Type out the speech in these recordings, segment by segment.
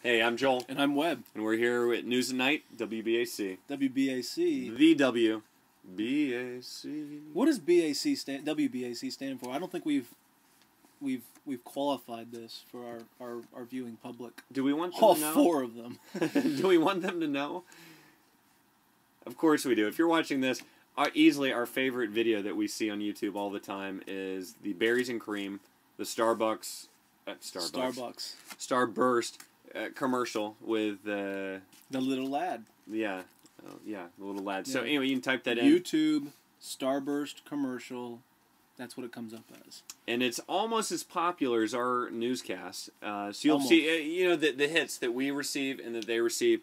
Hey, I'm Joel. And I'm Webb. And we're here at News at Night, WBAC. WBAC. The WBAC. What does WBAC stand for? I don't think we've qualified this for our viewing public. Do we want them all to know? 4 of them? Do we want them to know? Of course we do. If you're watching this, easily our favorite video that we see on YouTube all the time is the Berries and Cream, the Starburst commercial with the little lad. Yeah, the little lad. Yeah. So anyway, you can type that in. YouTube Starburst commercial. That's what it comes up as. And it's almost as popular as our newscast. So you'll see, the hits that we receive and that they receive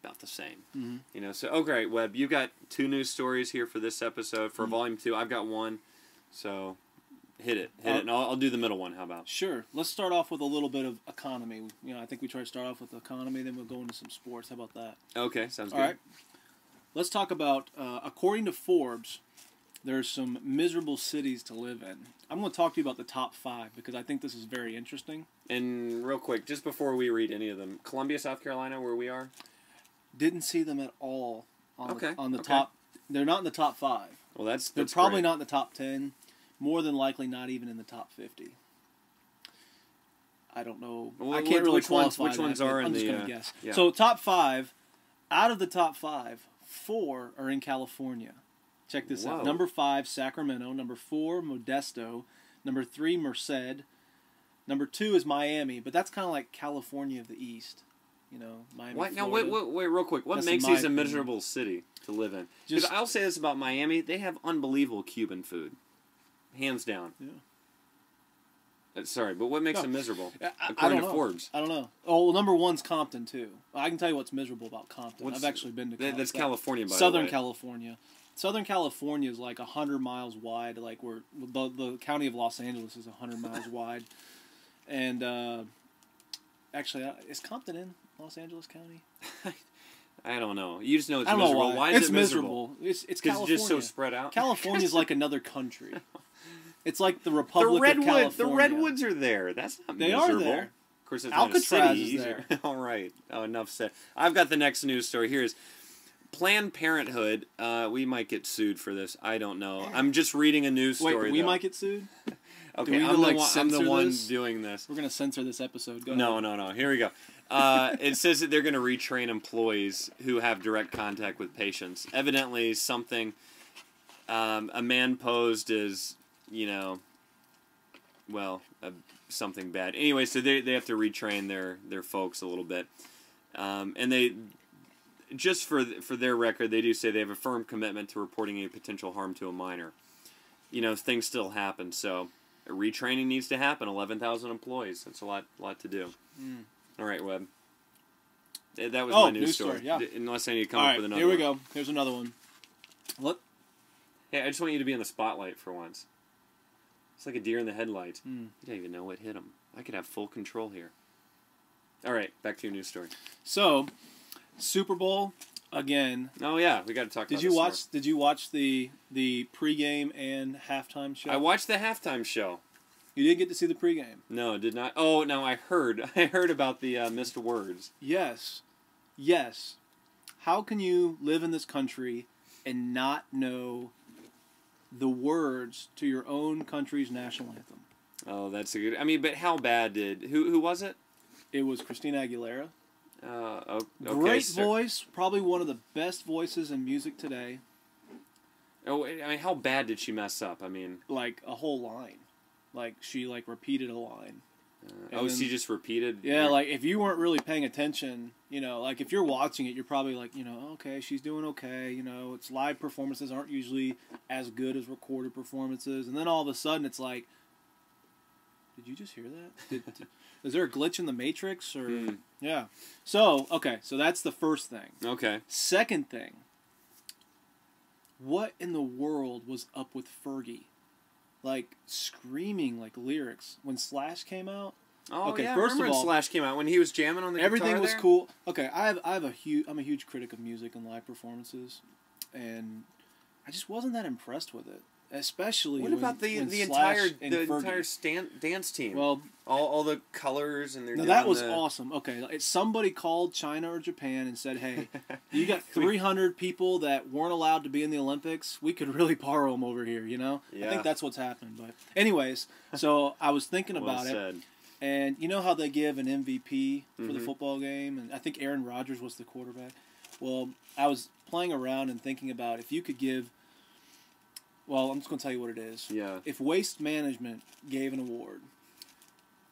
about the same. Mm-hmm. So okay, Webb, you got 2 news stories here for this episode for Volume 2. I've got 1. So hit it, and I'll do the middle one. How about? Sure. Let's start off with a little bit of economy. I think we try to start off with economy, then we'll go into some sports. How about that? Okay, sounds good. All right. Let's talk about, according to Forbes, there's some miserable cities to live in. I'm going to talk to you about the top 5 because I think this is very interesting. And real quick, just before we read any of them, Columbia, South Carolina, where we are? Didn't see them at all on the okay. top. They're not in the top 5. Well, that's probably great. Not in the top 10. More than likely not even in the top 50. I don't know. Well, I can't really qualify which ones are I'm in just the... going to guess. Yeah. So top 5, out of the top 5, 4 are in California. Check this out. Number 5, Sacramento. Number 4, Modesto. Number 3, Merced. Number 2 is Miami, but that's kind of like California of the East. Miami. What? Now, wait, real quick. What makes these a miserable city to live in? Because I'll say this about Miami: they have unbelievable Cuban food, hands down. Yeah. Sorry, but what makes them miserable? According to Forbes, I don't know. Oh, well, number 1's Compton too. I can tell you what's miserable about Compton. I've actually been to Compton. That's California, by the way. Southern California. Southern California is like 100 miles wide. Like where the county of Los Angeles is 100 miles wide, and actually, is Compton in Los Angeles County? I don't know. You just know it's miserable. Know why is it miserable? It's California. It's just so spread out. California is like another country. It's like the Republic of California. The redwoods are there. That's not miserable. They are there. Of course, it's Alcatraz not a city. is there. All right. Oh, enough said. I've got the next news story. Here's Planned Parenthood. We might get sued for this. I don't know. I'm just reading a news story. Wait, we might get sued? Okay, I'm the one doing this. We're going to censor this episode. Go ahead. No. Here we go. It says that they're going to retrain employees who have direct contact with patients. Evidently, something a man posed as, something bad. Anyway, so they have to retrain their folks a little bit. And they, just for their record, they do say they have a firm commitment to reporting any potential harm to a minor. Things still happen, so retraining needs to happen. 11,000 employees. That's a lot to do. Mm. All right, Webb. That was my news story. Yeah. Unless I need to come up with another one. Here we go. Here's another one. What? Hey, I just want you to be in the spotlight for once. It's like a deer in the headlights. You don't even know what hit him. I could have full control here. All right, back to your news story. So, Super Bowl again. Oh yeah, we got to talk about this. Did you watch the pregame and halftime show? I watched the halftime show. You didn't get to see the pregame? No, did not. Oh, no, I heard about the missed words. Yes. How can you live in this country and not know the words to your own country's national anthem? Oh, that's a good... but how bad did... Who was it? It was Christina Aguilera. Okay, Great voice. Probably one of the best voices in music today. Oh, how bad did she mess up? Like a whole line. Like, she, repeated a line. She just repeated? Yeah, if you weren't really paying attention, if you're watching it, you're probably like, okay, she's doing okay, it's live performances aren't usually as good as recorded performances, and then all of a sudden it's like, did you just hear that? Is there a glitch in the Matrix, or... Yeah. So, okay, so that's the first thing. Okay. Second thing, what in the world was up with Fergie? Screaming lyrics when Slash came out. Oh, okay, yeah, first I remember of all, when Slash came out when he was jamming on the guitar. Everything was cool. Okay, I'm a huge critic of music and live performances, and I just wasn't that impressed with it. Especially what about the entire dance team? Well, all the colors and that was awesome. Okay, somebody called China or Japan and said, "Hey, you got 300 people that weren't allowed to be in the Olympics. We could really borrow them over here." Yeah. I think that's what's happened. But anyways, so I was thinking about it, and you know how they give an MVP for the football game, and I think Aaron Rodgers was the quarterback. Well, I was playing around and thinking about if you could give. Well, I'm just going to tell you what it is. Yeah. If Waste Management gave an award,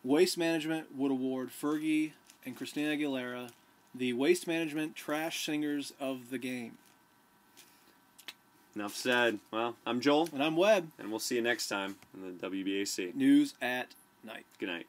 Waste Management would award Fergie and Christina Aguilera the Waste Management Trash Singers of the Game. Enough said. Well, I'm Joel. And I'm Webb. And we'll see you next time on the WBAC. News at Night. Good night.